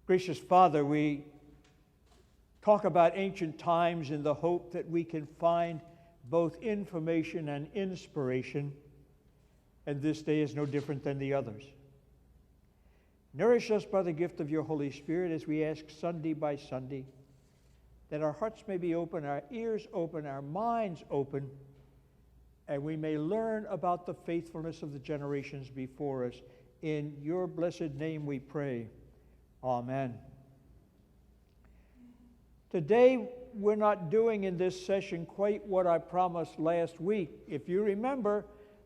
Gracious Father, we talk about ancient times in the hope that we can find both information and inspiration, and this day is no different than the others. Nourish us by the gift of your Holy Spirit as we ask Sunday by Sunday, that our hearts may be open, our ears open, our minds open, and we may learn about the faithfulness of the generations before us. In your blessed name we pray. Amen. Today, we're not doing in this session quite what I promised last week. If you remember,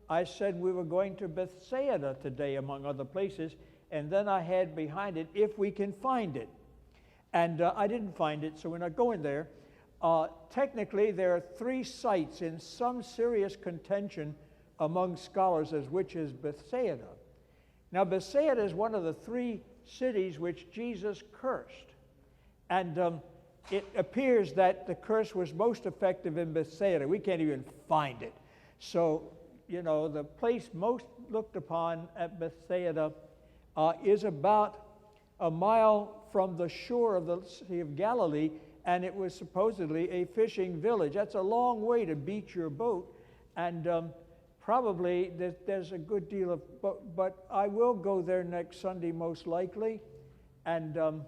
I said we were going to Bethsaida today, among other places, and then I had behind it, if we can find it. And I didn't find it, so we're not going there. Technically, there are 3 sites in some serious contention among scholars as which is Bethsaida. Now, Bethsaida is one of the 3 cities which Jesus cursed. And it appears that the curse was most effective in Bethsaida. We can't even find it. So, you know, the place most looked upon at Bethsaida is about a mile from the shore of the Sea of Galilee, and it was supposedly a fishing village. That's a long way to beach your boat, and probably there's a good deal of, but I will go there next Sunday most likely, and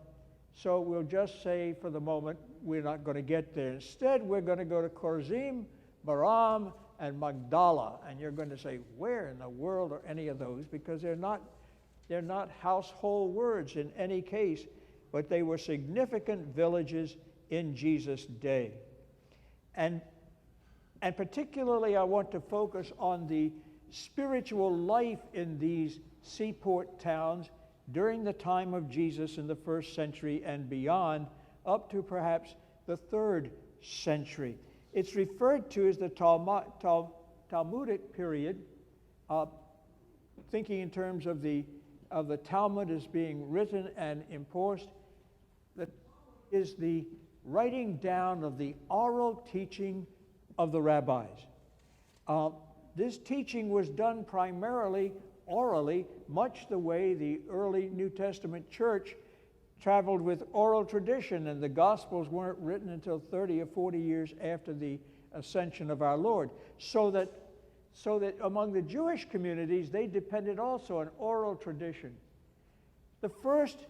so we'll just say for the moment we're not going to get there. Instead, we're going to go to Chorazim, Baram, and Magdala, and you're going to say, where in the world are any of those? Because they're not household words in any case, but they were significant villages in Jesus' day. And particularly I want to focus on the spiritual life in these seaport towns during the time of Jesus in the 1st century and beyond, up to perhaps the 3rd century. It's referred to as the Talmudic period, thinking in terms of the Talmud as being written and enforced. That is the writing down of the oral teaching of the rabbis. This teaching was done primarily orally, much the way the early New Testament church traveled with oral tradition, and the Gospels weren't written until 30 or 40 years after the ascension of our Lord. So that among the Jewish communities, they depended also on oral tradition. The first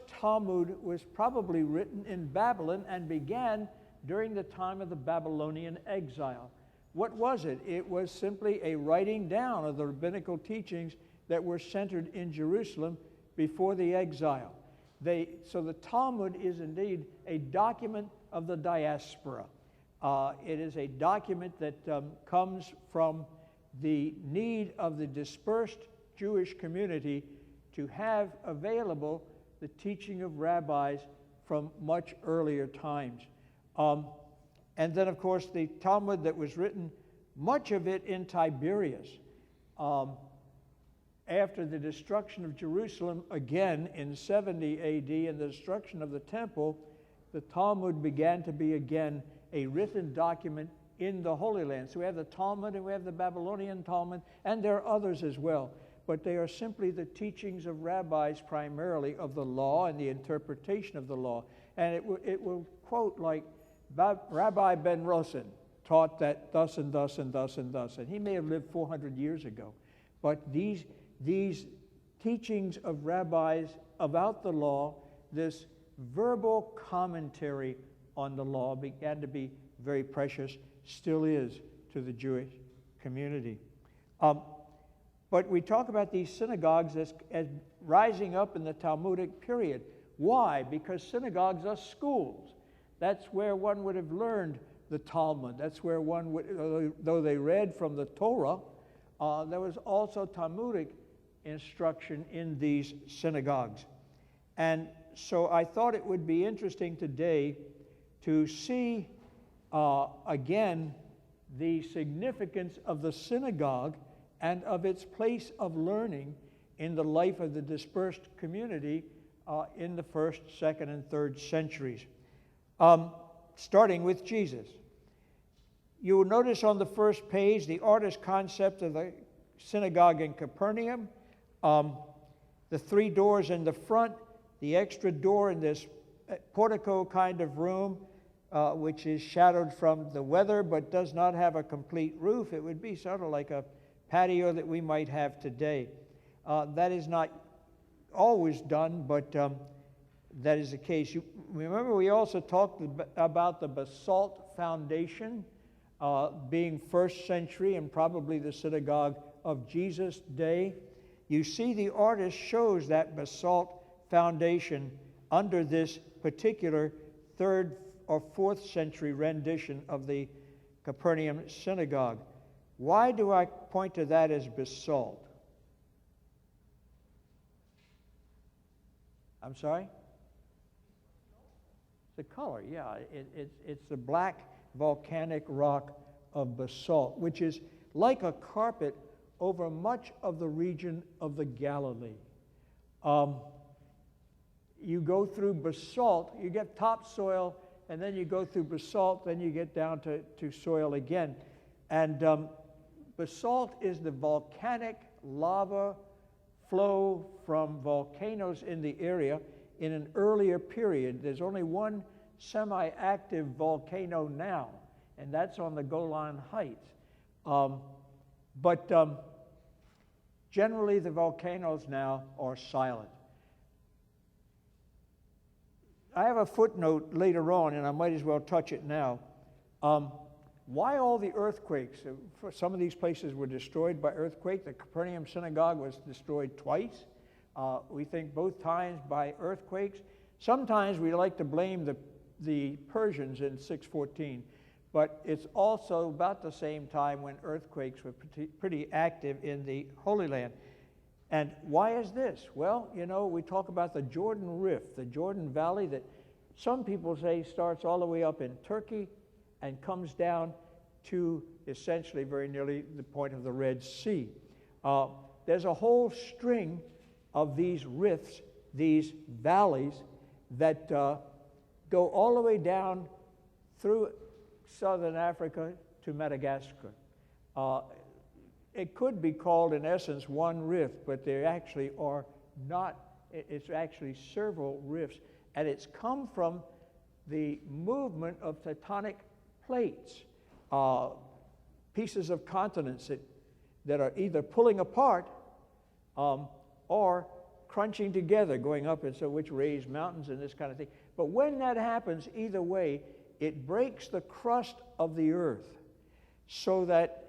Talmud was probably written in Babylon and began during the time of the Babylonian exile. What was it? It was simply a writing down of the rabbinical teachings that were centered in Jerusalem before the exile. So the Talmud is indeed a document of the diaspora. It is a document that comes from the need of the dispersed Jewish community to have available the teaching of rabbis from much earlier times. And then, of course, the Talmud that was written, much of it in Tiberias. After the destruction of Jerusalem, again in 70 A.D., and the destruction of the temple, the Talmud began to be again a written document in the Holy Land. So we have the Talmud and we have the Babylonian Talmud, and there are others as well. But they are simply the teachings of rabbis primarily of the law and the interpretation of the law. And it will quote like, Rabbi Ben Rosen taught that thus and thus and thus and thus. And he may have lived 400 years ago. But these teachings of rabbis about the law, this verbal commentary on the law began to be very precious, still is to the Jewish community. But we talk about these synagogues as rising up in the Talmudic period. Why? Because synagogues are schools. That's where one would have learned the Talmud. That's where one would, though they read from the Torah, there was also Talmudic instruction in these synagogues. And so I thought it would be interesting today to see again the significance of the synagogue and of its place of learning in the life of the dispersed community in the 1st, 2nd, and 3rd centuries. Starting with Jesus. You will notice on the first page the artist's concept of the synagogue in Capernaum. The 3 doors in the front the extra door in this portico kind of room, which is shadowed from the weather but does not have a complete roof. It would be sort of like a patio that we might have today. That is not always done, but that is the case. You remember, we also talked about the Basalt Foundation being first century and probably the synagogue of Jesus' day. You see, the artist shows that basalt foundation under this particular 3rd or 4th century rendition of the Capernaum synagogue. Why do I point to that as basalt? I'm sorry? The color, yeah. It's the black volcanic rock of basalt, which is like a carpet over much of the region of the Galilee. You go through basalt, you get topsoil, and then you go through basalt, then you get down to soil again. And basalt is the volcanic lava flow from volcanoes in the area in an earlier period. There's only one semi-active volcano now, and that's on the Golan Heights. But generally the volcanoes now are silent. I have a footnote later on, and I might as well touch it now. Why all the earthquakes? Some of these places were destroyed by earthquake. The Capernaum synagogue was destroyed twice. We think both times by earthquakes. Sometimes we like to blame the Persians in 614, but it's also about the same time when earthquakes were pretty active in the Holy Land. And why is this? Well, you know, we talk about the Jordan Rift, the Jordan Valley that some people say starts all the way up in Turkey and comes down to essentially very nearly the point of the Red Sea. There's a whole string of these rifts, these valleys that go all the way down through southern Africa to Madagascar. It could be called, in essence, one rift, but there actually are not. It's actually several rifts, and it's come from the movement of tectonic plates, pieces of continents that are either pulling apart or crunching together, going up, and so which raise mountains and this kind of thing. But when that happens, either way, it breaks the crust of the earth so that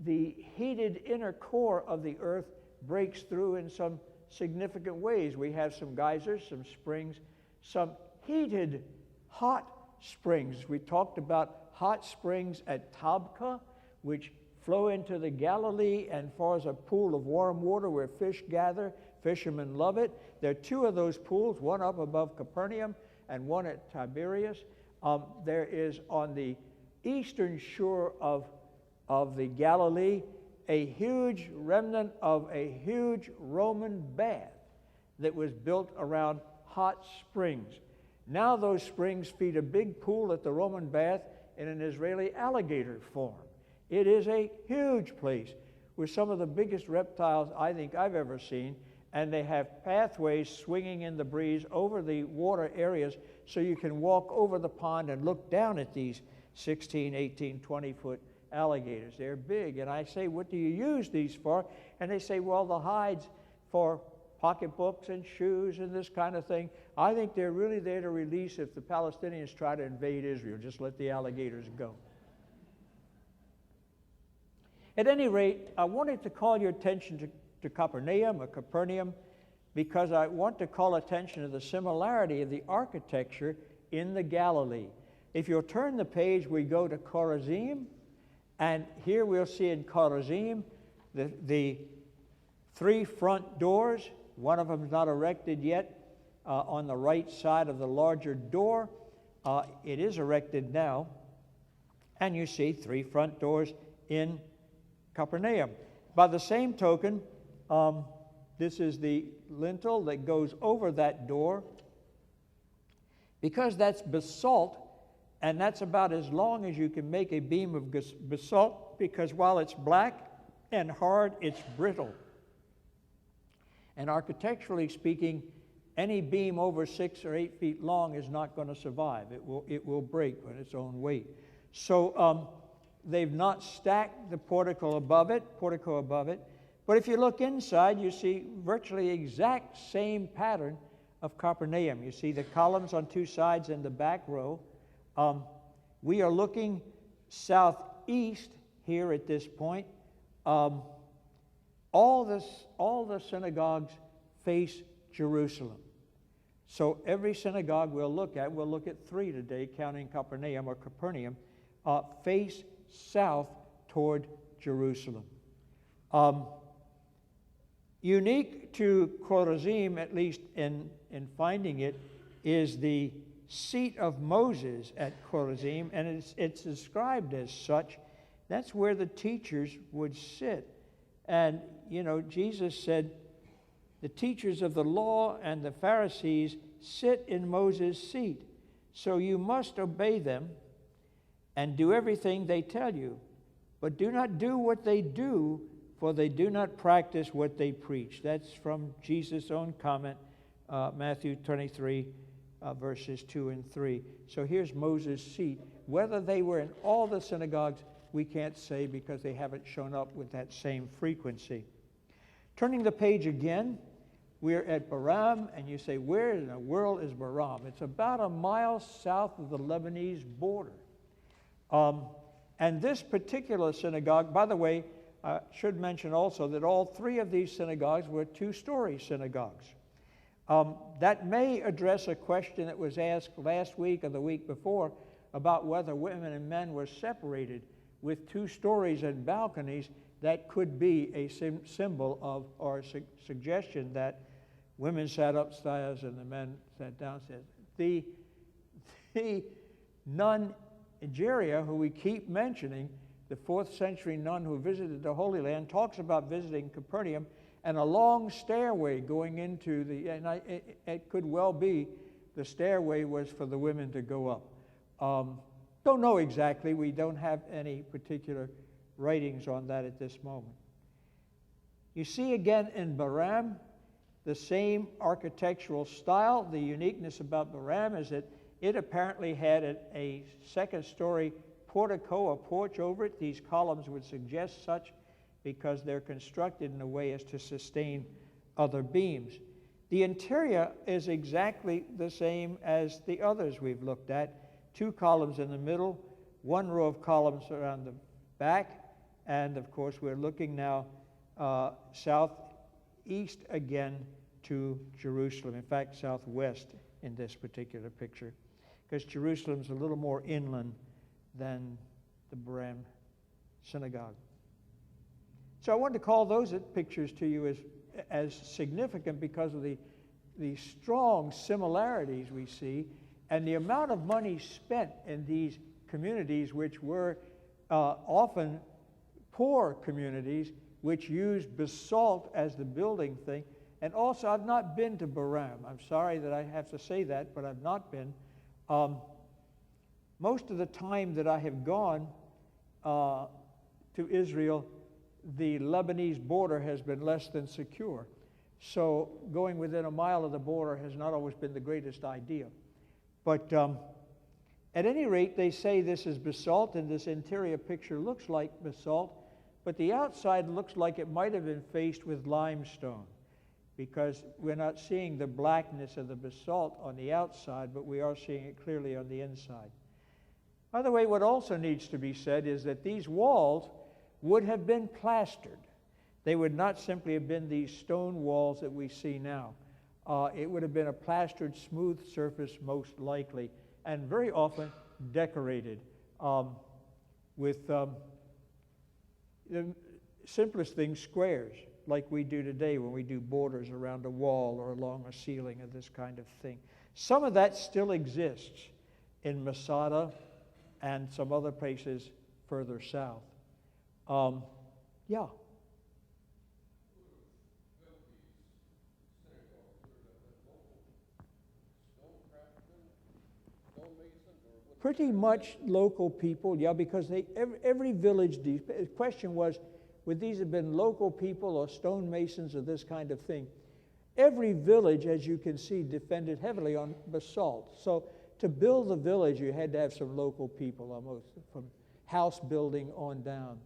the heated inner core of the earth breaks through in some significant ways. We have some geysers, some springs, some heated hot springs. We talked about hot springs at Tabqa, which flow into the Galilee and forms a pool of warm water where fish gather. Fishermen love it. There are 2 of those pools, one up above Capernaum and one at Tiberias. There is on the eastern shore of the Galilee a huge remnant of a huge Roman bath that was built around hot springs. Now those springs feed a big pool at the Roman bath in an Israeli alligator form. It is a huge place with some of the biggest reptiles I think I've ever seen, and they have pathways swinging in the breeze over the water areas so you can walk over the pond and look down at these 16, 18, 20-foot alligators. They're big, and I say, what do you use these for? And they say, well, the hides for pocketbooks and shoes and this kind of thing. I think they're really there to release if the Palestinians try to invade Israel. Just let the alligators go. At any rate, I wanted to call your attention to Capernaum, or Capernaum, because I want to call attention to the similarity of the architecture in the Galilee. If you'll turn the page, we go to Chorazim, and here we'll see in Chorazim the 3 front doors. One of them is not erected yet on the right side of the larger door. It is erected now, and you see 3 front doors in Capernaum. By the same token, this is the lintel that goes over that door. Because that's basalt, and that's about as long as you can make a beam of basalt, because while it's black and hard, it's brittle. And architecturally speaking, any beam over 6 or 8 feet long is not going to survive. It will break on its own weight. So they've not stacked the portico above it. But if you look inside, you see virtually exact same pattern of Capernaum. You see the columns on 2 sides in the back row. We are looking southeast here at this point. All the synagogues face Jerusalem. So every synagogue we'll look at 3 today, counting Capernaum, face south toward Jerusalem. Unique to Chorazim, at least in finding it, is the seat of Moses at Chorazim, and it's described as such. That's where the teachers would sit. And, Jesus said, the teachers of the law and the Pharisees sit in Moses' seat. So you must obey them and do everything they tell you. But do not do what they do, for they do not practice what they preach. That's from Jesus' own comment, Matthew 23, verses 2 and 3. So here's Moses' seat. Whether they were in all the synagogues, we can't say because they haven't shown up with that same frequency. Turning the page again, we're at Baram, and you say, where in the world is Baram? It's about a mile south of the Lebanese border. And this particular synagogue, by the way, I should mention also that all 3 of these synagogues were 2-story synagogues. That may address a question that was asked last week or the week before about whether women and men were separated with 2 stories and balconies. That could be a symbol of, or suggestion that women sat upstairs and the men sat downstairs. The nun Egeria, who we keep mentioning, the 4th century nun who visited the Holy Land, talks about visiting Capernaum and a long stairway going into it could well be the stairway was for the women to go up. Don't know exactly. We don't have any particular writings on that at this moment. You see again in Baram the same architectural style. The uniqueness about Baram is that it apparently had a 2nd-story portico or porch over it. These columns would suggest such because they're constructed in a way as to sustain other beams. The interior is exactly the same as the others we've looked at. 2 columns in the middle, 1 row of columns around the back, and of course we're looking now southeast again to Jerusalem. In fact, southwest in this particular picture, because Jerusalem's a little more inland than the Baram synagogue. So I wanted to call those pictures to you as significant because of the strong similarities we see and the amount of money spent in these communities, which were often poor communities, which used basalt as the building thing. And also, I've not been to Baram. I'm sorry that I have to say that, but I've not been. Most of the time that I have gone to Israel, the Lebanese border has been less than secure. So going within a mile of the border has not always been the greatest idea. But at any rate, they say this is basalt, and this interior picture looks like basalt, but the outside looks like it might have been faced with limestone, because we're not seeing the blackness of the basalt on the outside, but we are seeing it clearly on the inside. By the way, what also needs to be said is that these walls would have been plastered. They would not simply have been these stone walls that we see now. It would have been a plastered, smooth surface, most likely, and very often decorated with the simplest things, squares, like we do today when we do borders around a wall or along a ceiling or this kind of thing. Some of that still exists in Masada and some other places further south. Yeah. Pretty much local people, yeah, because every village, the question was, would these have been local people or stonemasons or this kind of thing? every village, as you can see, depended heavily on basalt. So to build the village, you had to have some local people, almost from house building on down.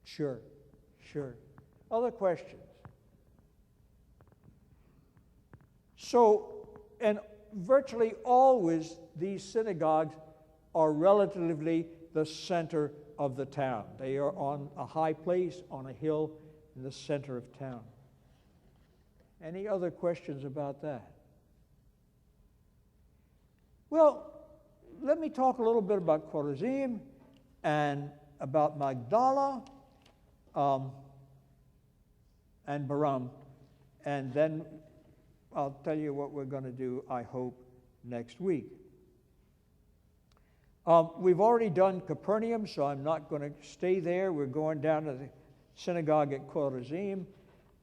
Sure. Other questions? So, and virtually always these synagogues are relatively the center of the town. They are on a high place, on a hill in the center of town. Any other questions about that? Well, let me talk a little bit about Chorazim and about Magdala and Baram, and then I'll tell you what we're going to do, I hope, next week. We've already done Capernaum, so I'm not going to stay there. We're going down to the synagogue at Chorazim.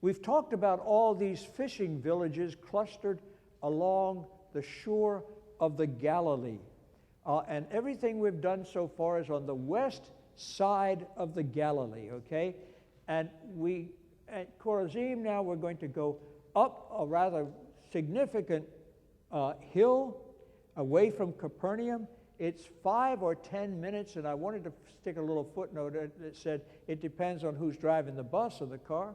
We've talked about all these fishing villages clustered along the shore of the Galilee. And everything we've done so far is on the west side of the Galilee, okay? And at Chorazim now we're going to go up a rather significant hill away from Capernaum. It's 5 or 10 minutes, and I wanted to stick a little footnote that said it depends on who's driving the bus or the car,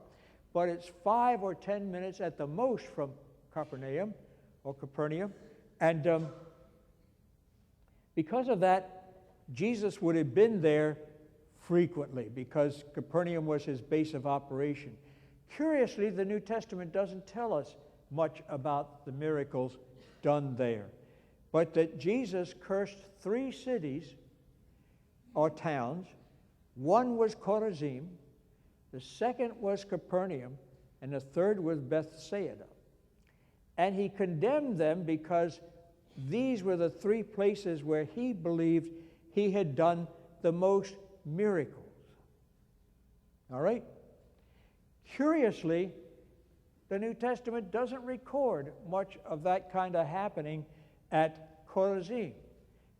but it's 5 or 10 minutes at the most from Capernaum. And because of that, Jesus would have been there frequently because Capernaum was his base of operation. Curiously, the New Testament doesn't tell us much about the miracles done there, but that Jesus cursed 3 cities or towns. One was Chorazim, the second was Capernaum, and the third was Bethsaida. And he condemned them because these were the 3 places where he believed he had done the most miracles. All right? Curiously, the New Testament doesn't record much of that kind of happening at Chorazim.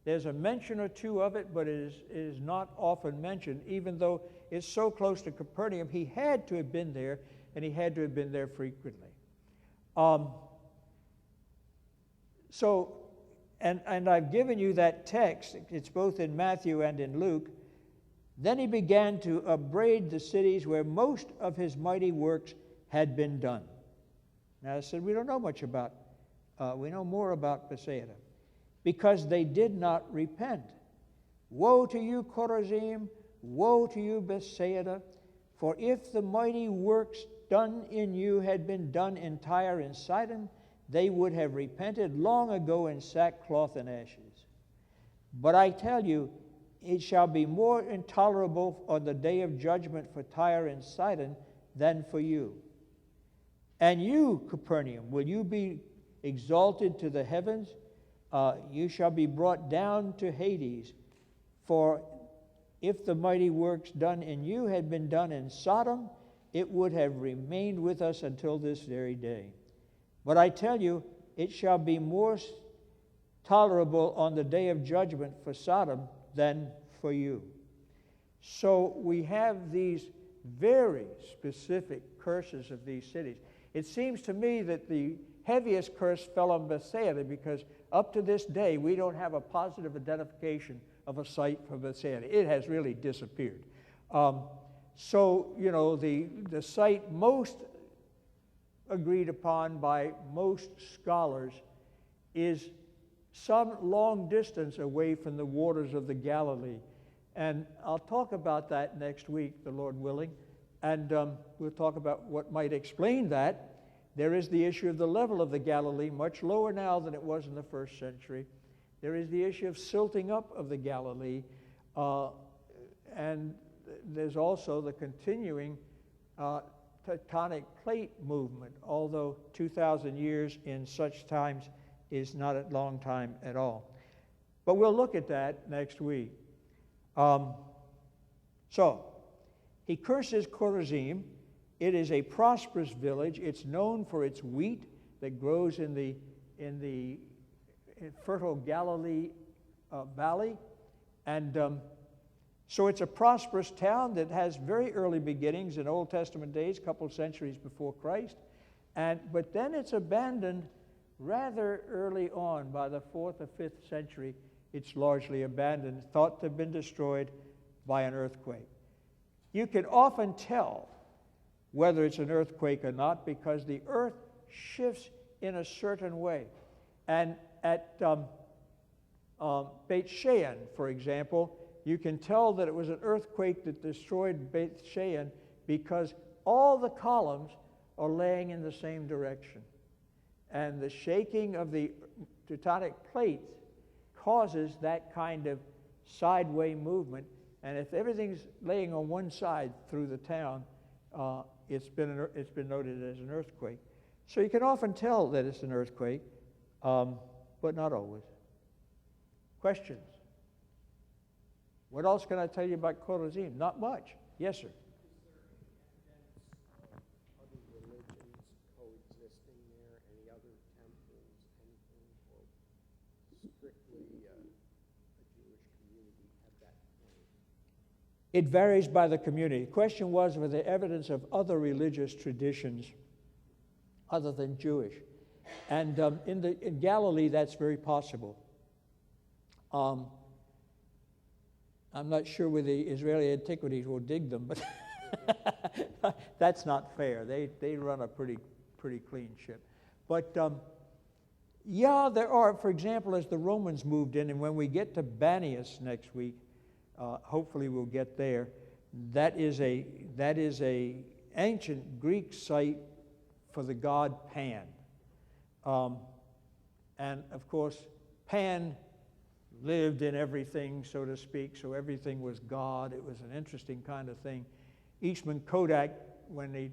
There's a mention or two of it, but it is not often mentioned, even though it's so close to Capernaum. He had to have been there, and he had to have been there frequently. And I've given you that text. It's both in Matthew and in Luke. Then he began to upbraid the cities where most of his mighty works had been done. Now I said, we don't know much about, we know more about Bethsaida, because they did not repent. Woe to you, Chorazim! Woe to you, Bethsaida! For if the mighty works done in you had been done in Tyre and Sidon, they would have repented long ago in sackcloth and ashes. But I tell you, it shall be more intolerable on the day of judgment for Tyre and Sidon than for you. And you, Capernaum, will you be exalted to the heavens? You shall be brought down to Hades. For if the mighty works done in you had been done in Sodom, it would have remained with us until this very day. But I tell you, it shall be more tolerable on the day of judgment for Sodom than for you. So we have these very specific curses of these cities. It seems to me that the heaviest curse fell on Bethsaida, because up to this day we don't have a positive identification of a site for Bethsaida. It has really disappeared. So, you know, the site most agreed upon by most scholars is some long distance away from the waters of the Galilee. And I'll talk about that next week, the Lord willing, and we'll talk about what might explain that. There is the issue of the level of the Galilee, much lower now than it was in the first century. There is the issue of silting up of the Galilee, and there's also the continuing tectonic plate movement, although 2,000 years in such times is not a long time at all. But we'll look at that next week. So, he curses Chorazim. It is a prosperous village. It's known for its wheat that grows in the fertile Galilee valley. And so it's a prosperous town that has very early beginnings in Old Testament days, a couple of centuries before Christ. But then it's abandoned rather early on. By the 4th or 5th century, it's largely abandoned, thought to have been destroyed by an earthquake. You can often tell whether it's an earthquake or not because the earth shifts in a certain way. And at Beit Shean, for example, you can tell that it was an earthquake that destroyed Beit Shean because all the columns are laying in the same direction. And the shaking of the tectonic plates causes that kind of sideway movement. And if everything's laying on one side through the town, it's been noted as an earthquake. So you can often tell that it's an earthquake, but not always. Questions? What else can I tell you about Chorazim? Not much. Yes, sir. Other religions coexisting there, any other temples, anything, or strictly a Jewish community at that point? It varies by the community. The question was there evidence of other religious traditions other than Jewish. And in Galilee, that's very possible. I'm not sure whether the Israeli Antiquities will dig them, but that's not fair. They run a pretty clean ship. But yeah, there are. For example, as the Romans moved in, and when we get to Banias next week, hopefully we'll get there. That is a ancient Greek site for the god Pan. And of course, Pan lived in everything, so to speak, so everything was God. It was an interesting kind of thing. Eastman Kodak, when they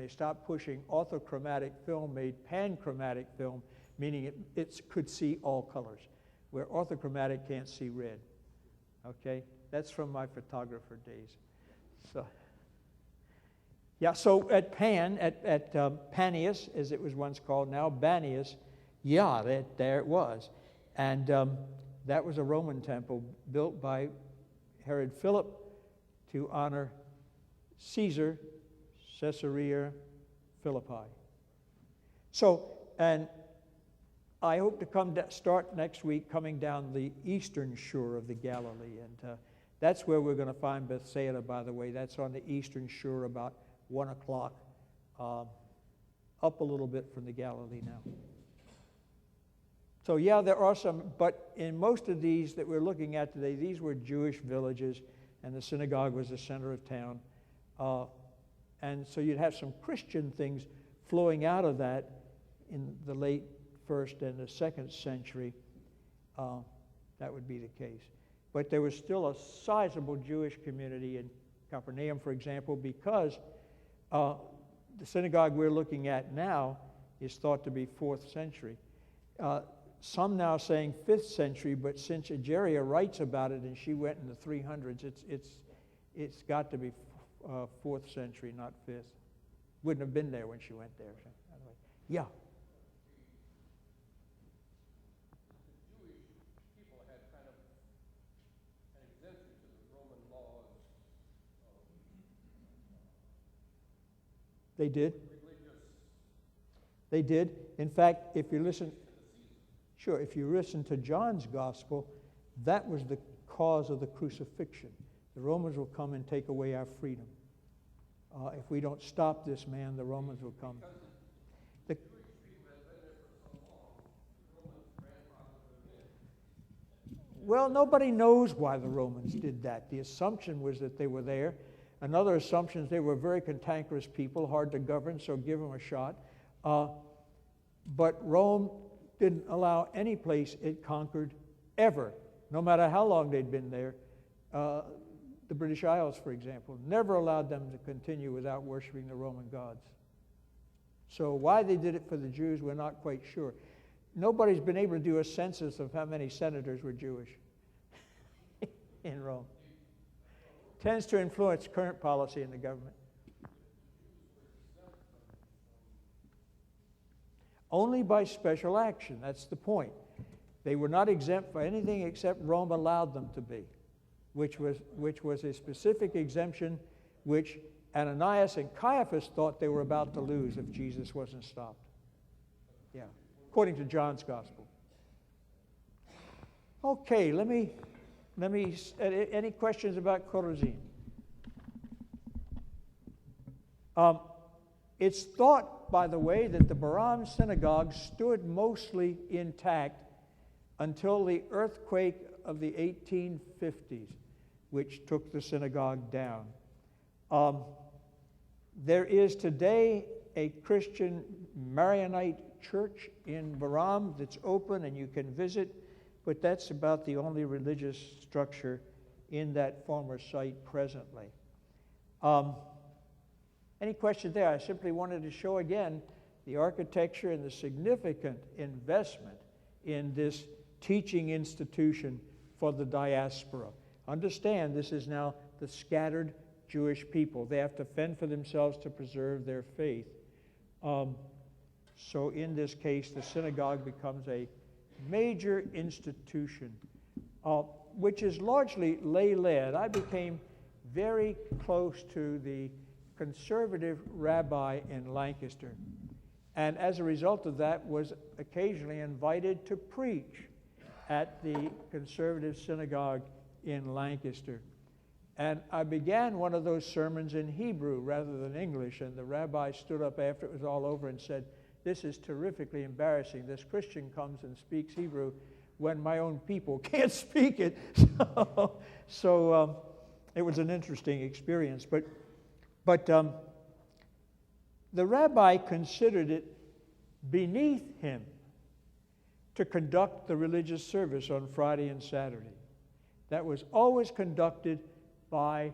stopped pushing orthochromatic film, made panchromatic film, meaning it could see all colors, where orthochromatic can't see red. Okay, that's from my photographer days. So, yeah. So at Panias, as it was once called, now Banias, yeah, there it was. And that was a Roman temple built by Herod Philip to honor Caesar, Caesarea Philippi. So, and I hope to start next week coming down the eastern shore of the Galilee. And that's where we're going to find Bethsaida, by the way. That's on the eastern shore about 1 o'clock, up a little bit from the Galilee now. So yeah, there are some, but in most of these that we're looking at today, these were Jewish villages, and the synagogue was the center of town. And so you'd have some Christian things flowing out of that in the late 1st and the 2nd century. That would be the case. But there was still a sizable Jewish community in Capernaum, for example, because the synagogue we're looking at now is thought to be 4th century. Some now saying 5th century, but since Egeria writes about it and she went in the 300s, it's got to be 4th century, not 5th. Wouldn't have been there when she went there. So, anyway. Yeah. The Jewish people had kind of an exemption to the Roman laws. They did. Religious. They did. In fact, if you listen to John's gospel, that was the cause of the crucifixion. The Romans will come and take away our freedom. If we don't stop this man, the Romans will come. The Jewish people had been there for so long, the Romans grandfathered them in. Well, nobody knows why the Romans did that. The assumption was that they were there. Another assumption is they were very cantankerous people, hard to govern, so give them a shot. But Rome didn't allow any place it conquered ever, no matter how long they'd been there. The British Isles, for example, never allowed them to continue without worshiping the Roman gods. So why they did it for the Jews, we're not quite sure. Nobody's been able to do a census of how many senators were Jewish in Rome. Tends to influence current policy in the government. Only by special action, that's the point. They were not exempt for anything except Rome allowed them to be, which was a specific exemption which Ananias and Caiaphas thought they were about to lose if Jesus wasn't stopped. Yeah, according to John's Gospel. Okay, let me. Any questions about Chorazin? It's thought, by the way, that the Bahram synagogue stood mostly intact until the earthquake of the 1850s, which took the synagogue down. There is today a Christian Maronite church in Bahram that's open and you can visit, but that's about the only religious structure in that former site presently. Any questions there? I simply wanted to show again the architecture and the significant investment in this teaching institution for the diaspora. Understand, this is now the scattered Jewish people. They have to fend for themselves to preserve their faith. So in this case, the synagogue becomes a major institution, which is largely lay-led. I became very close to the conservative rabbi in Lancaster, and as a result of that was occasionally invited to preach at the conservative synagogue in Lancaster. And I began one of those sermons in Hebrew rather than English, and the rabbi stood up after it was all over and said, "This is terrifically embarrassing. This Christian comes and speaks Hebrew when my own people can't speak it." So it was an interesting experience. But the rabbi considered it beneath him to conduct the religious service on Friday and Saturday. That was always conducted by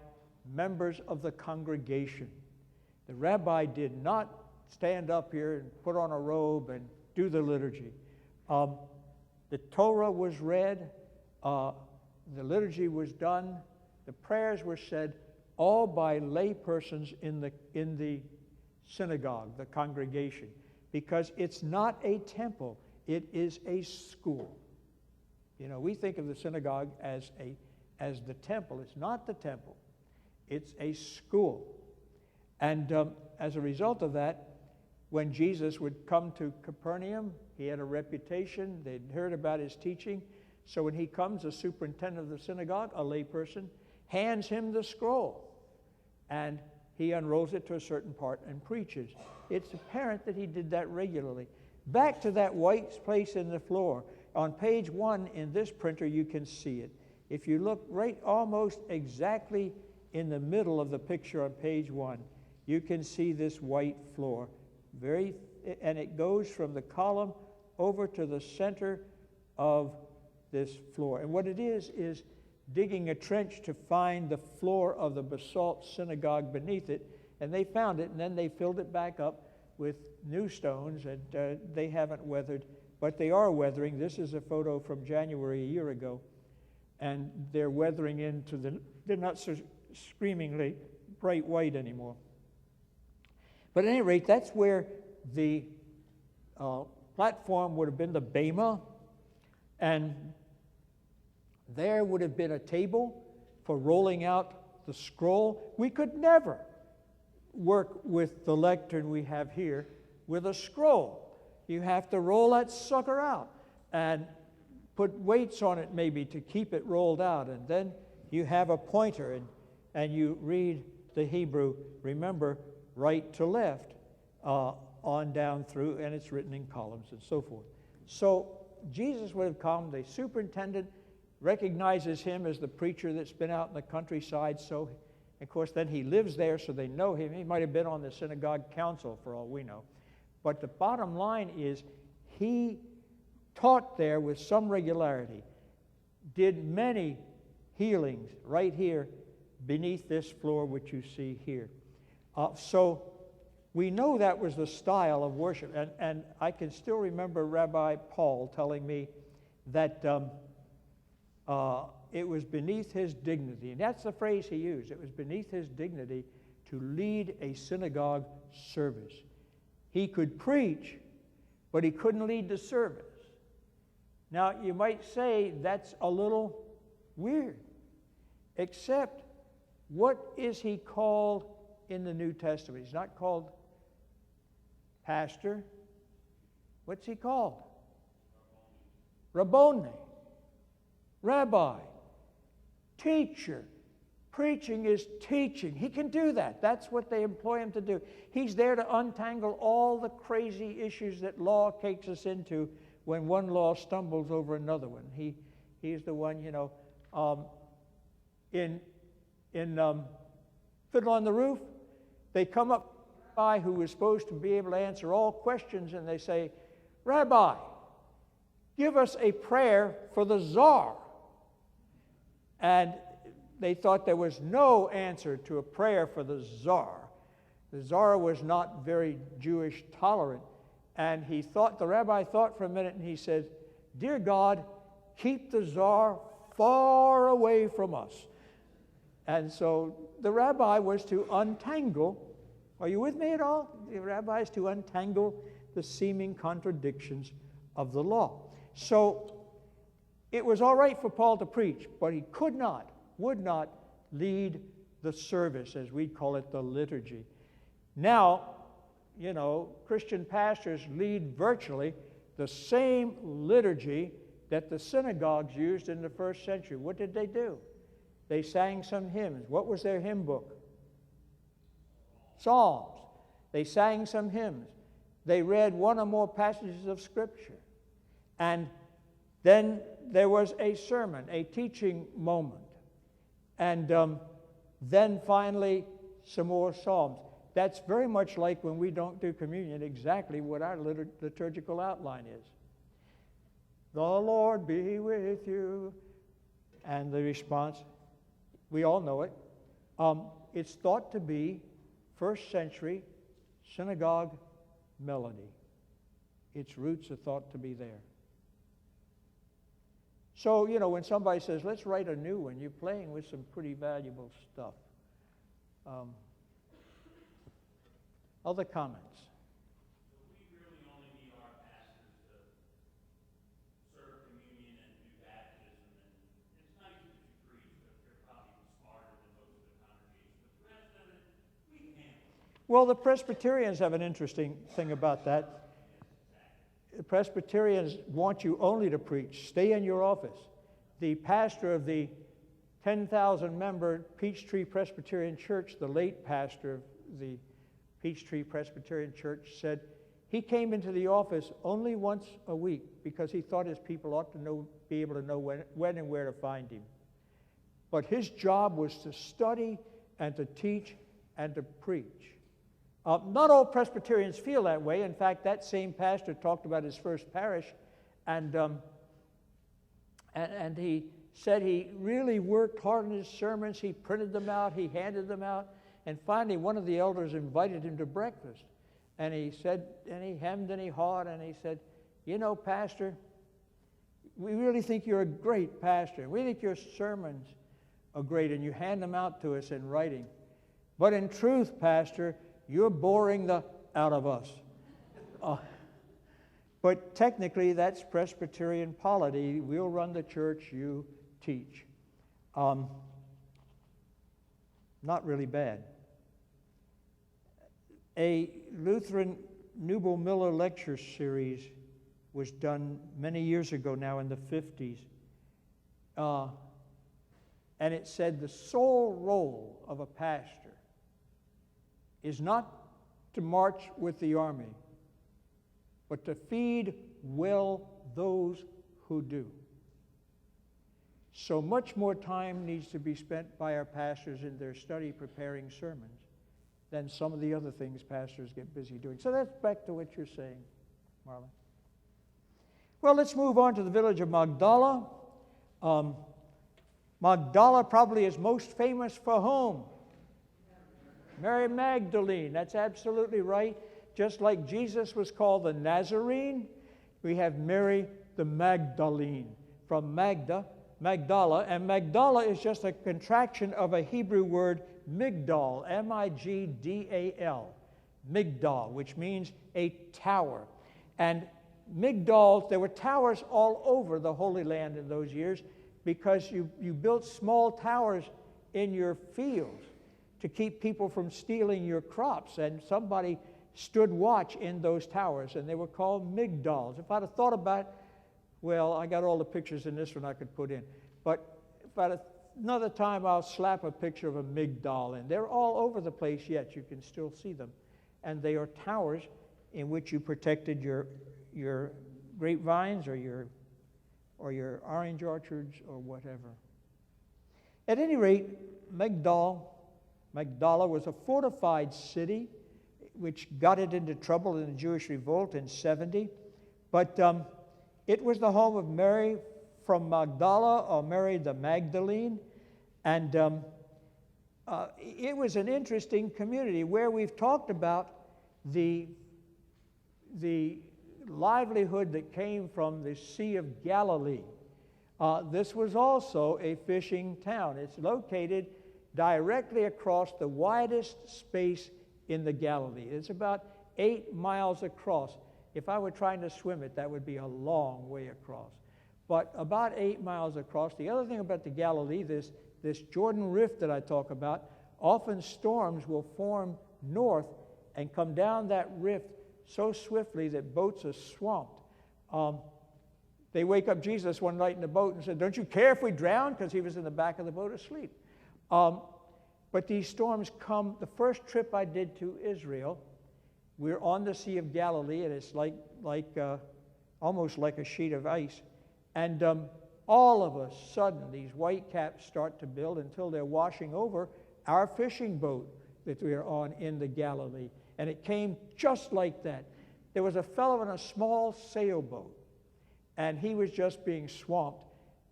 members of the congregation. The rabbi did not stand up here and put on a robe and do the liturgy. The Torah was read, the liturgy was done, the prayers were said, all by lay persons in the synagogue, the congregation, because it's not a temple, it is a school. You know, we think of the synagogue as the temple. It's not the temple. It's a school. And as a result of that, when Jesus would come to Capernaum, he had a reputation. They'd heard about his teaching. So when he comes, the superintendent of the synagogue, a lay person, hands him the scroll. And he unrolls it to a certain part and preaches. It's apparent that he did that regularly. Back to that white place in the floor. On page 1 in this printer, you can see it. If you look right almost exactly in the middle of the picture on page 1, you can see this white floor. And it goes from the column over to the center of this floor. And what it is digging a trench to find the floor of the basalt synagogue beneath it. And they found it, and then they filled it back up with new stones, and they haven't weathered, but they are weathering. This is a photo from January a year ago, and they're weathering they're not so screamingly bright white anymore. But at any rate, that's where the platform would have been the bema, and there would have been a table for rolling out the scroll. We could never work with the lectern we have here with a scroll. You have to roll that sucker out and put weights on it maybe to keep it rolled out, and then you have a pointer and you read the Hebrew, remember, right to left, on down through, and it's written in columns and so forth. So Jesus would have come, the superintendent recognizes him as the preacher that's been out in the countryside, so of course then he lives there, so they know him. He might have been on the synagogue council for all we know. But the bottom line is he taught there with some regularity, did many healings right here beneath this floor which you see here. So we know that was the style of worship. And I can still remember Rabbi Paul telling me that it was beneath his dignity. And that's the phrase he used. It was beneath his dignity to lead a synagogue service. He could preach, but he couldn't lead the service. Now, you might say that's a little weird, except what is he called in the New Testament. He's not called pastor. What's he called? Rabboni. Rabbi. Teacher. Preaching is teaching. He can do that. That's what they employ him to do. He's there to untangle all the crazy issues that law takes us into when one law stumbles over another one. He's the one, in Fiddle on the Roof, they come up to a guy who is supposed to be able to answer all questions, and they say, Rabbi, give us a prayer for the czar. And they thought there was no answer to a prayer for the czar. The czar was not very Jewish tolerant. And the rabbi thought for a minute, and he said, Dear God, keep the czar far away from us. And so the rabbi was to untangle, are you with me at all? The rabbi is to untangle the seeming contradictions of the law. So it was all right for Paul to preach, but he would not lead the service, as we call it, the liturgy. Now, Christian pastors lead virtually the same liturgy that the synagogues used in the first century. What did they do? They sang some hymns. What was their hymn book? Psalms. They sang some hymns. They read one or more passages of Scripture. And then there was a sermon, a teaching moment. And then finally, some more psalms. That's very much like when we don't do communion, exactly what our liturgical outline is. The Lord be with you. And the response, we all know it. It's thought to be first century synagogue melody. Its roots are thought to be there. So, when somebody says, let's write a new one, you're playing with some pretty valuable stuff. Other comments? We really only need our pastors to serve communion and do baptism. And it's nice that you preach, but you're probably smarter than most of the congregation. But the rest of it, we can handle. Well, the Presbyterians have an interesting thing about that. The Presbyterians want you only to preach. Stay in your office. The pastor of the 10,000-member Peachtree Presbyterian Church, the late pastor of the Peachtree Presbyterian Church, said he came into the office only once a week because he thought his people ought to be able to know when and where to find him. But his job was to study and to teach and to preach. Not all Presbyterians feel that way. In fact, that same pastor talked about his first parish, and he said he really worked hard on his sermons. He printed them out. He handed them out. And finally, one of the elders invited him to breakfast. And he said, and he hemmed and he hawed, and he said, Pastor, we really think you're a great pastor. We think your sermons are great, and you hand them out to us in writing. But in truth, Pastor, you're boring the out of us. But technically, that's Presbyterian polity. We'll run the church, you teach. Not really bad. A Lutheran Newell Miller lecture series was done many years ago now in the 50s. And it said the sole role of a pastor is not to march with the army, but to feed well those who do. So much more time needs to be spent by our pastors in their study preparing sermons than some of the other things pastors get busy doing. So that's back to what you're saying, Marlon. Well, let's move on to the village of Magdala. Magdala probably is most famous for whom? Mary Magdalene. That's absolutely right. Just like Jesus was called the Nazarene, we have Mary the Magdalene from Magdala. And Magdala is just a contraction of a Hebrew word, Migdal, M-I-G-D-A-L, Migdal, which means a tower. And Migdal, there were towers all over the Holy Land in those years because you built small towers in your fields. to keep people from stealing your crops. And somebody stood watch in those towers, and they were called migdals. If I'd have thought about, well, I got all the pictures in this one I could put in, but if I'd have, another time I'll slap a picture of a migdal in. They're all over the place yet. You can still see them. And they are towers in which you protected your grapevines or your orange orchards or whatever. At any rate, Magdala was a fortified city which got it into trouble in the Jewish revolt in 70. But it was the home of Mary from Magdala, or Mary the Magdalene. And it was an interesting community where we've talked about the livelihood that came from the Sea of Galilee. This was also a fishing town. It's located directly across the widest space in the Galilee. It's about 8 miles across. If I were trying to swim it, that would be a long way across. But about 8 miles across. The other thing about the Galilee, this Jordan Rift that I talk about, often storms will form north and come down that rift so swiftly that boats are swamped. They wake up Jesus one night in the boat and said, "Don't you care if we drown?" Because he was in the back of the boat asleep. But these storms come. The first trip I did to Israel, we're on the Sea of Galilee, and it's almost like a sheet of ice. And all of a sudden, these white caps start to build until they're washing over our fishing boat that we are on in the Galilee. And it came just like that. There was a fellow in a small sailboat, and he was just being swamped.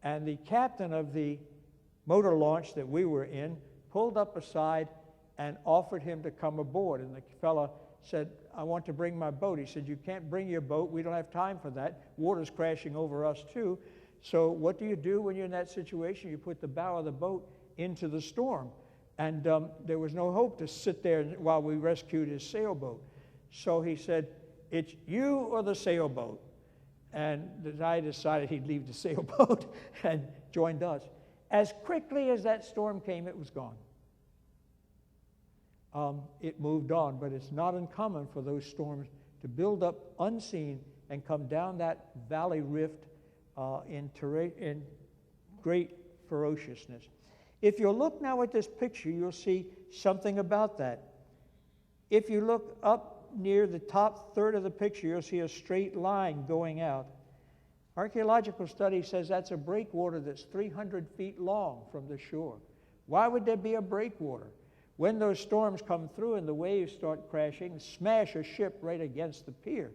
And the captain of the motor launch that we were in pulled up aside and offered him to come aboard. And the fellow said, "I want to bring my boat." He said, "You can't bring your boat. We don't have time for that. Water's crashing over us too. So what do you do when you're in that situation? You put the bow of the boat into the storm." And there was no hope to sit there while we rescued his sailboat. So he said, "It's you or the sailboat." And the guy decided he'd leave the sailboat and joined us. As quickly as that storm came, it was gone. It moved on, but it's not uncommon for those storms to build up unseen and come down that valley rift in great ferociousness. If you look now at this picture, you'll see something about that. If you look up near the top third of the picture, you'll see a straight line going out. Archaeological study says that's a breakwater that's 300 feet long from the shore. Why would there be a breakwater? When those storms come through and the waves start crashing, smash a ship right against the pier.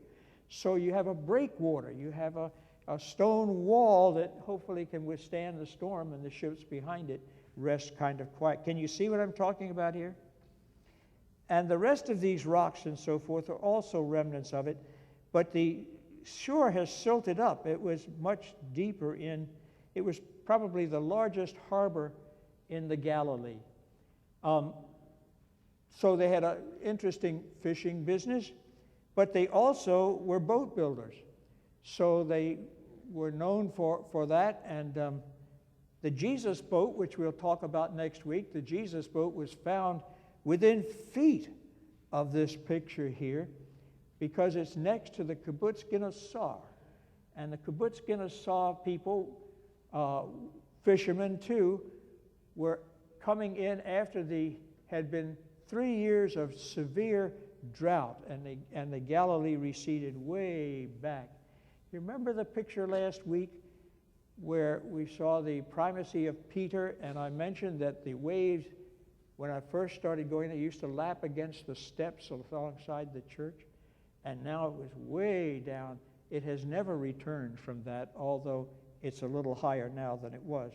So you have a breakwater. You have a stone wall that hopefully can withstand the storm, and the ships behind it rest kind of quiet. Can you see what I'm talking about here? And the rest of these rocks and so forth are also remnants of it, but the shore has silted up. It was much deeper it was probably the largest harbor in the Galilee. So they had an interesting fishing business, but they also were boat builders. So they were known for that. And the Jesus boat, which we'll talk about next week, the Jesus boat was found within feet of this picture here, because it's next to the Kibbutz Gslc. And the Kibbutz Gslc people, fishermen too, were coming in after had been 3 years of severe drought, and the Galilee receded way back. You remember the picture last week where we saw the primacy of Peter, and I mentioned that the waves, when I first started going, they used to lap against the steps alongside the church, and now it was way down. It has never returned from that, although it's a little higher now than it was.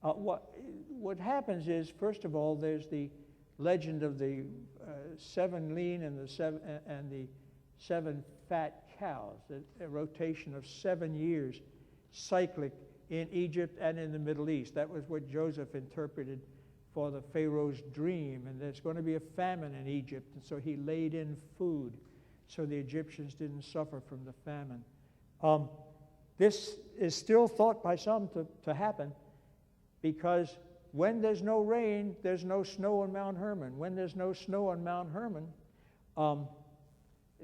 What happens is, first of all, there's the legend of the 7 lean and the 7 fat cows, a rotation of 7 years, cyclic in Egypt and in the Middle East. That was what Joseph interpreted for the Pharaoh's dream, and there's going to be a famine in Egypt, and so he laid in food so the Egyptians didn't suffer from the famine. This is still thought by some to happen because When there's no rain, there's no snow on Mount Hermon. When there's no snow on Mount Hermon,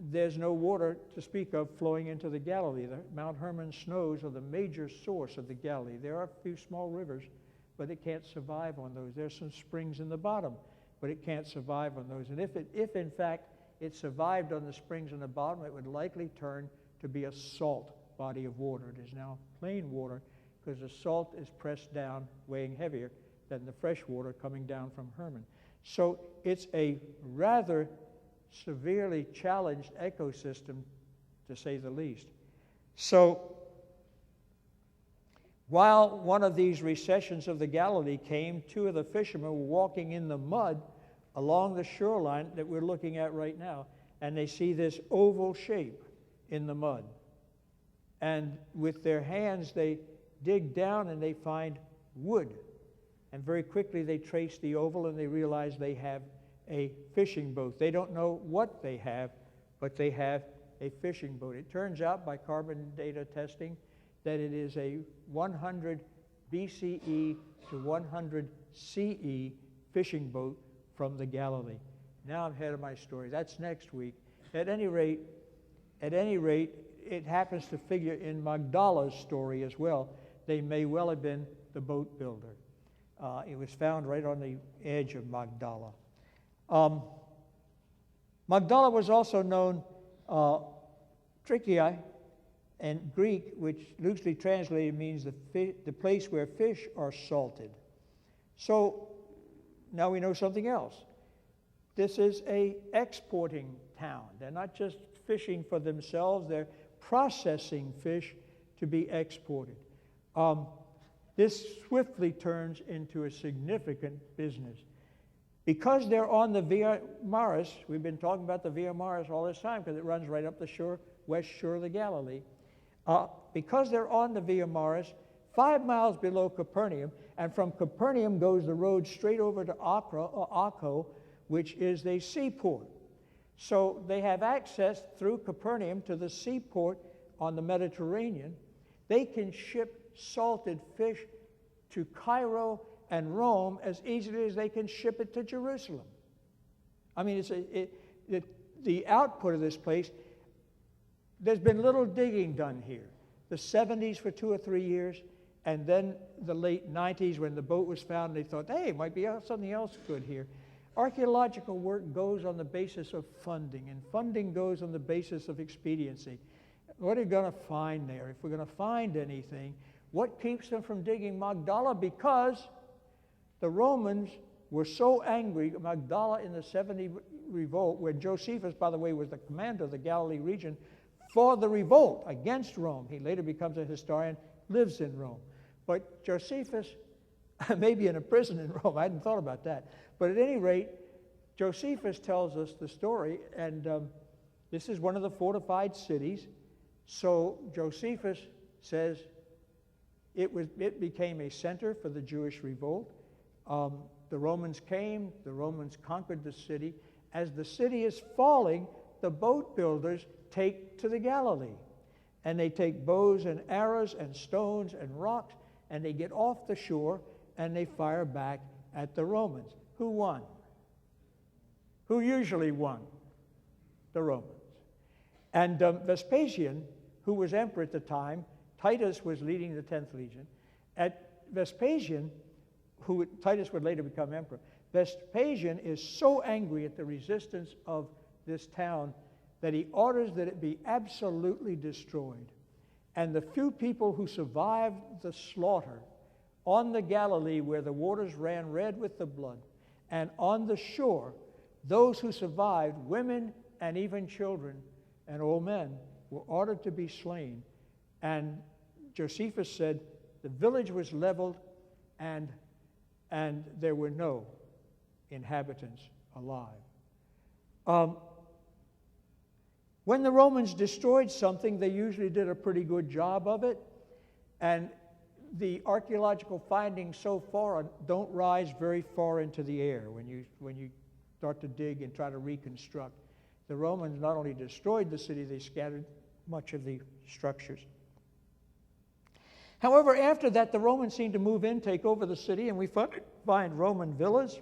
there's no water to speak of flowing into the Galilee. The Mount Hermon snows are the major source of the Galilee. There are a few small rivers, but it can't survive on those. There's some springs in the bottom, but it can't survive on those. And if in fact it survived on the springs in the bottom, it would likely turn to be a salt body of water. It is now plain water because the salt is pressed down, weighing heavier than the fresh water coming down from Hermon. So it's a rather severely challenged ecosystem, to say the least. So while one of these recessions of the Galilee came, two of the fishermen were walking in the mud along the shoreline that we're looking at right now, and they see this oval shape in the mud. And with their hands, they dig down and they find wood. And very quickly they trace the oval and they realize they have a fishing boat. They don't know what they have, but they have a fishing boat. It turns out by carbon data testing that it is a 100 BCE to 100 CE fishing boat from the Galilee. Now I'm ahead of my story. That's next week. At any rate, it happens to figure in Magdala's story as well. They may well have been the boat builder. It was found right on the edge of Magdala. Magdala was also known Trichia in Greek, which loosely translated means the place where fish are salted. So now we know something else. This is an exporting town. They're not just fishing for themselves, they're processing fish to be exported. This swiftly turns into a significant business. Because they're on the Via Maris, we've been talking about the Via Maris all this time because it runs right up the shore, west shore of the Galilee. Because they're on the Via Maris, 5 miles below Capernaum, and from Capernaum goes the road straight over to Acco, which is the seaport. So they have access through Capernaum to the seaport on the Mediterranean. They can ship salted fish to Cairo and Rome as easily as they can ship it to Jerusalem. I mean, the output of this place, there's been little digging done here. The 70s for 2 or 3 years, and then the late 90s when the boat was found, they thought, hey, might be something else good here. Archaeological work goes on the basis of funding, and funding goes on the basis of expediency. What are you going to find there? If we're going to find anything, what keeps them from digging Magdala? Because the Romans were so angry, Magdala in the 70 revolt, where Josephus, by the way, was the commander of the Galilee region for the revolt against Rome. He later becomes a historian, lives in Rome. But Josephus may be in a prison in Rome. I hadn't thought about that. But at any rate, Josephus tells us the story, and this is one of the fortified cities. So Josephus says it became a center for the Jewish revolt. The Romans came, the Romans conquered the city. As the city is falling, the boat builders take to the Galilee. And they take bows and arrows and stones and rocks, and they get off the shore, and they fire back at the Romans. Who won? Who usually won? The Romans. And Vespasian, who was emperor at the time, Titus was leading the 10th Legion. At Vespasian, who Titus would later become emperor, Vespasian is so angry at the resistance of this town that he orders that it be absolutely destroyed. And the few people who survived the slaughter on the Galilee, where the waters ran red with the blood, and on the shore, those who survived, women and even children and old men, were ordered to be slain. And Josephus said the village was leveled and there were no inhabitants alive. When the Romans destroyed something, they usually did a pretty good job of it. And the archaeological findings so far don't rise very far into the air when you start to dig and try to reconstruct. The Romans not only destroyed the city, they scattered much of the structures. However, after that, the Romans seemed to move in, take over the city, and we find Roman villas,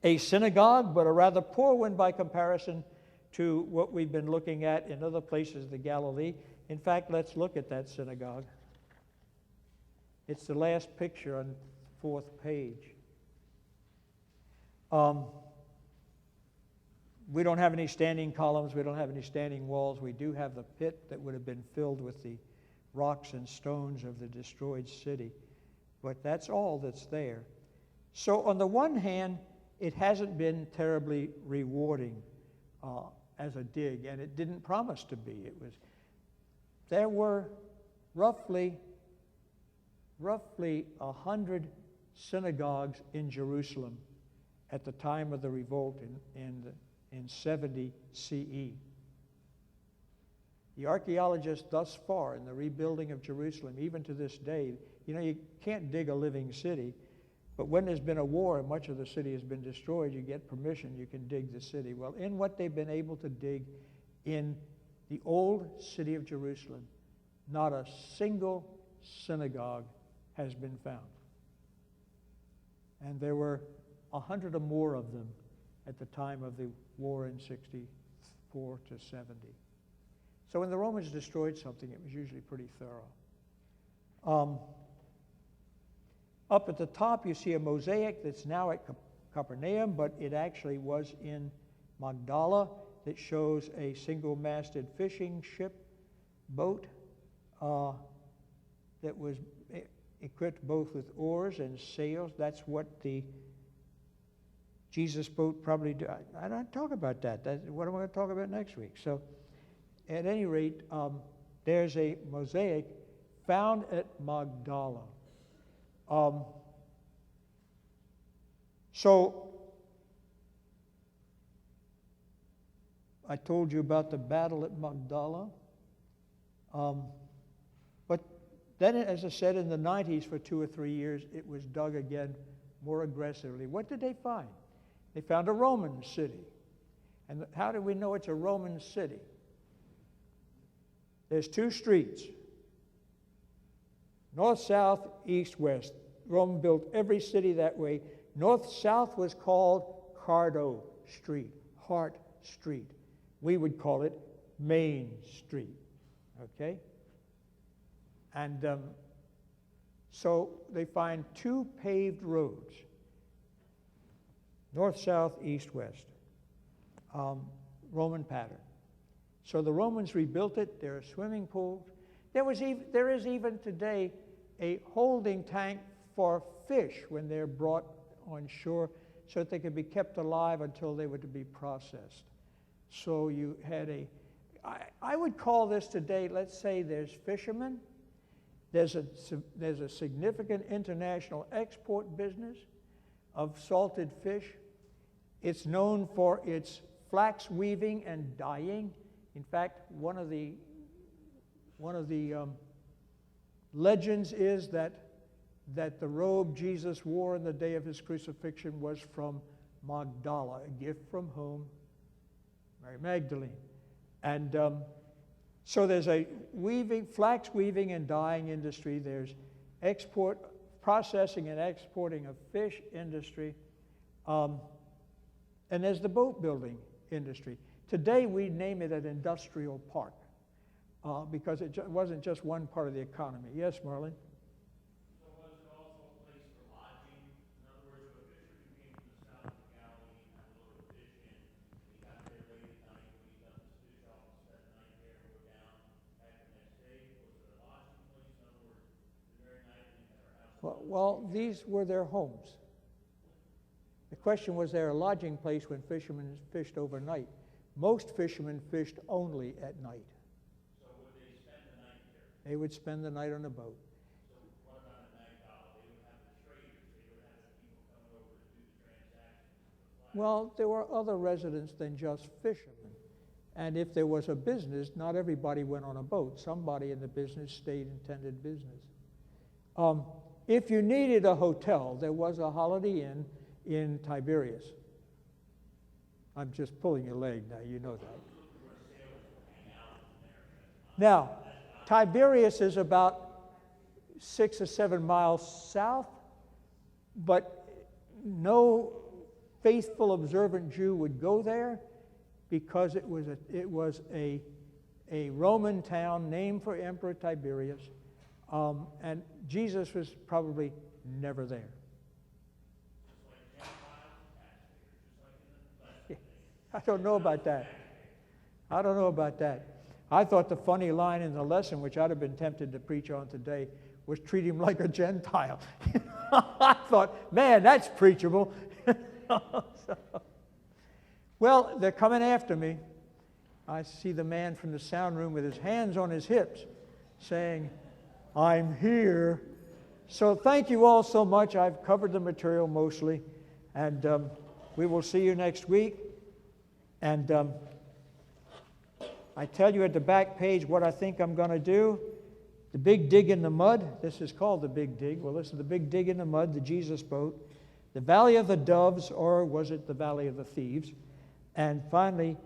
a synagogue, but a rather poor one by comparison to what we've been looking at in other places of the Galilee. In fact, let's look at that synagogue. It's the last picture on the fourth page. We don't have any standing columns. We don't have any standing walls. We do have the pit that would have been filled with the rocks and stones of the destroyed city. But that's all that's there. So on the one hand, it hasn't been terribly rewarding as a dig, and it didn't promise to be. There were roughly 100 synagogues in Jerusalem at the time of the revolt in 70 CE. The archaeologists thus far in the rebuilding of Jerusalem, even to this day, you can't dig a living city, but when there's been a war and much of the city has been destroyed, you get permission, you can dig the city. Well, in what they've been able to dig in the old city of Jerusalem, not a single synagogue has been found. And there were 100 or more of them at the time of the war in 64 to 70. So when the Romans destroyed something, it was usually pretty thorough. Up at the top, you see a mosaic that's now at Capernaum, but it actually was in Magdala that shows a single-masted fishing ship boat that was equipped both with oars and sails. That's what the Jesus boat probably did. I don't talk about that. That's what I'm going to talk about next week. So at any rate, there's a mosaic found at Magdala. So I told you about the battle at Magdala. But then, as I said, in the 90s for 2 or 3 years, it was dug again more aggressively. What did they find? They found a Roman city. And how do we know it's a Roman city? There's 2 streets. North, south, east, west. Rome built every city that way. North-south was called Cardo Street, Hart Street. We would call it Main Street, okay? And so they find 2 paved roads, north, south, east, west, Roman pattern. So the Romans rebuilt it. There are swimming pools. There is even today a holding tank for fish when they're brought on shore so that they could be kept alive until they were to be processed. So you had I would call this today, let's say there's fishermen, there's a significant international export business of salted fish. It's known for its flax weaving and dyeing. In fact, one of the legends is that the robe Jesus wore on the day of his crucifixion was from Magdala, a gift from whom? Mary Magdalene. And so there's a flax weaving and dyeing industry. There's processing and exporting of fish industry. And there's the boat building industry. Today we name it an industrial park because it wasn't just one part of the economy. Yes, Marlene? So was it also a place for lodging? In other words, if a fisherman came from the south of the Galilee and had a load of fish in, he got there late at night, when he dumped his fish off and spent the night there and go down back the next day? Was it a lodging place? In other words, the very night when they had our house? Well, these were their homes. The question was there a lodging place when fishermen fished overnight? Most fishermen fished only at night. So would they spend the night there? They would spend the night on a boat. So what about at night? They would have the traders. They would have the people coming over to do the transactions. Well, there were other residents than just fishermen. And if there was a business, not everybody went on a boat. Somebody in the business stayed and tended business. If you needed a hotel, there was a Holiday Inn in Tiberias. I'm just pulling your leg now, you know that. Now, Tiberias is about 6 or 7 miles south, but no faithful observant Jew would go there because it was a Roman town named for Emperor Tiberius, and Jesus was probably never there. I don't know about that. I don't know about that. I thought the funny line in the lesson, which I'd have been tempted to preach on today, was treat him like a Gentile. I thought, man, that's preachable. Well, they're coming after me. I see the man from the sound room with his hands on his hips saying, I'm here. So thank you all so much. I've covered the material mostly. And we will see you next week. And I tell you at the back page what I think I'm going to do. The big dig in the mud. This is called the big dig. Well, this is the big dig in the mud, the Jesus boat. The Valley of the Doves, or was it the Valley of the Thieves? And finally,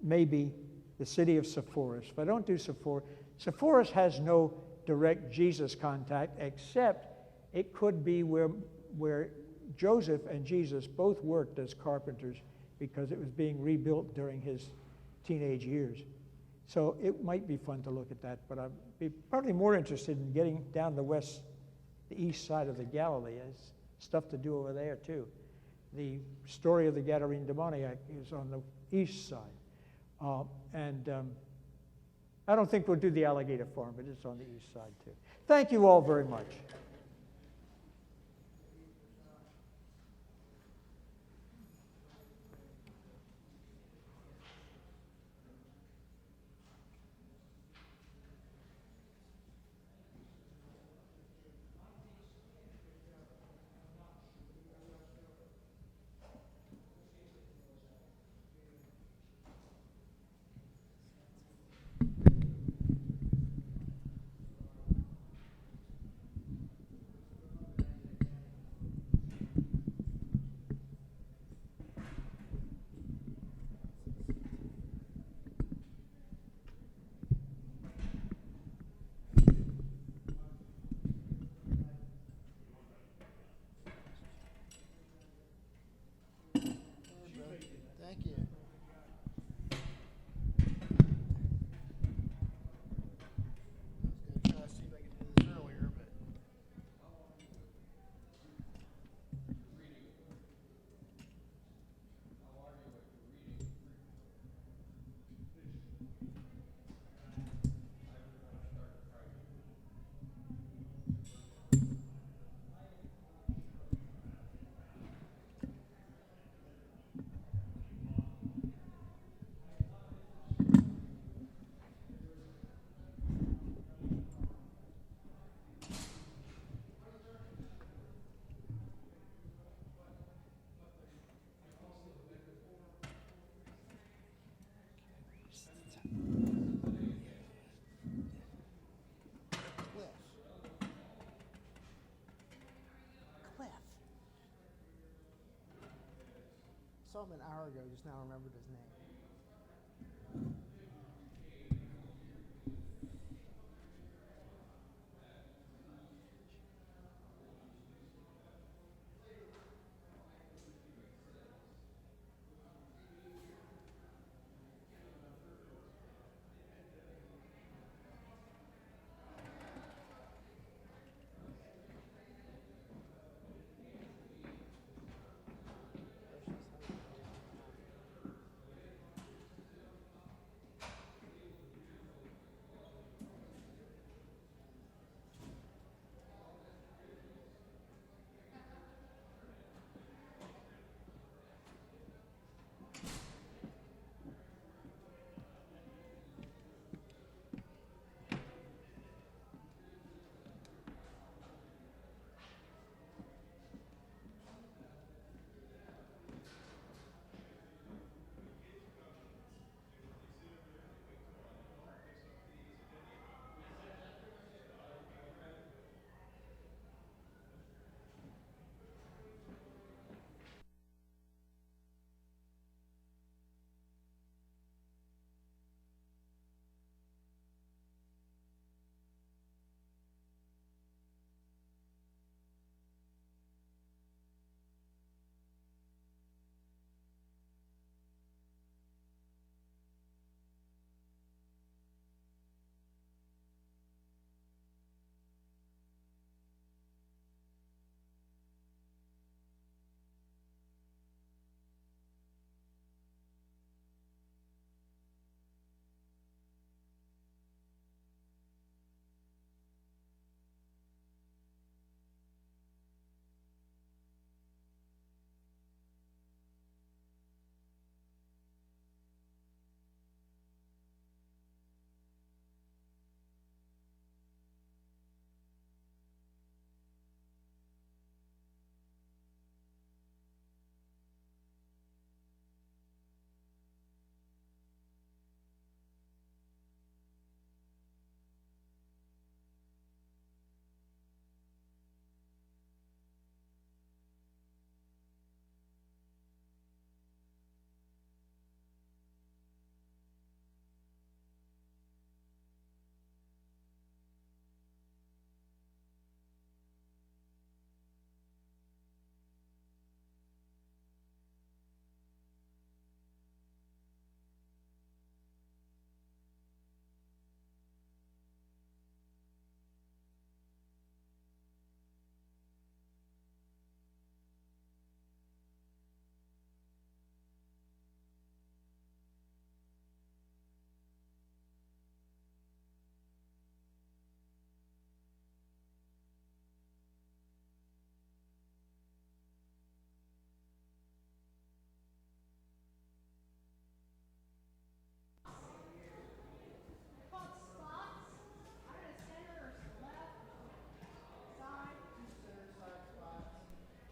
maybe the city of Sepphoris. If I don't do Sepphoris, Sepphoris has no direct Jesus contact, except it could be where Joseph and Jesus both worked as carpenters because it was being rebuilt during his teenage years. So it might be fun to look at that, but I'd be probably more interested in getting down the east side of the Galilee. There's stuff to do over there too. The story of the Gadarene demoniac is on the east side. I don't think we'll do the alligator farm, but it's on the east side too. Thank you all very much. Thank you. I was going to try to see if I could do this earlier, but... I saw him an hour ago, just now remembered his name.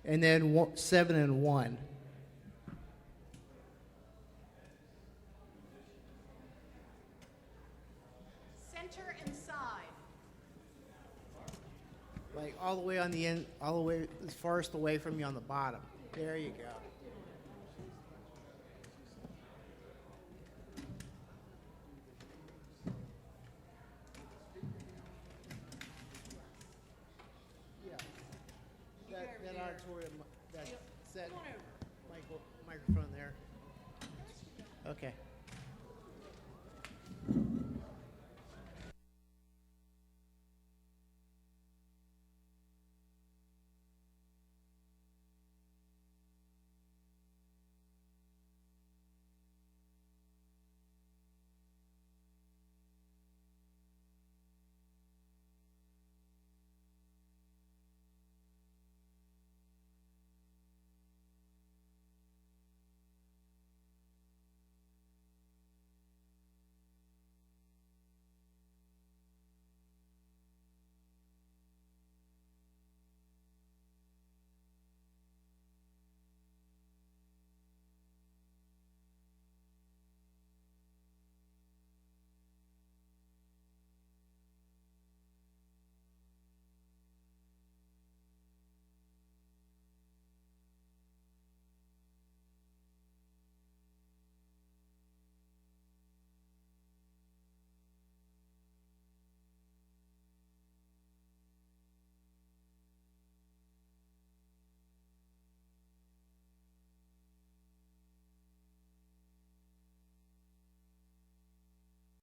And then 7 and 1. Center and side. Like all the way on the end, all the way as farthest away from you on the bottom. There you go.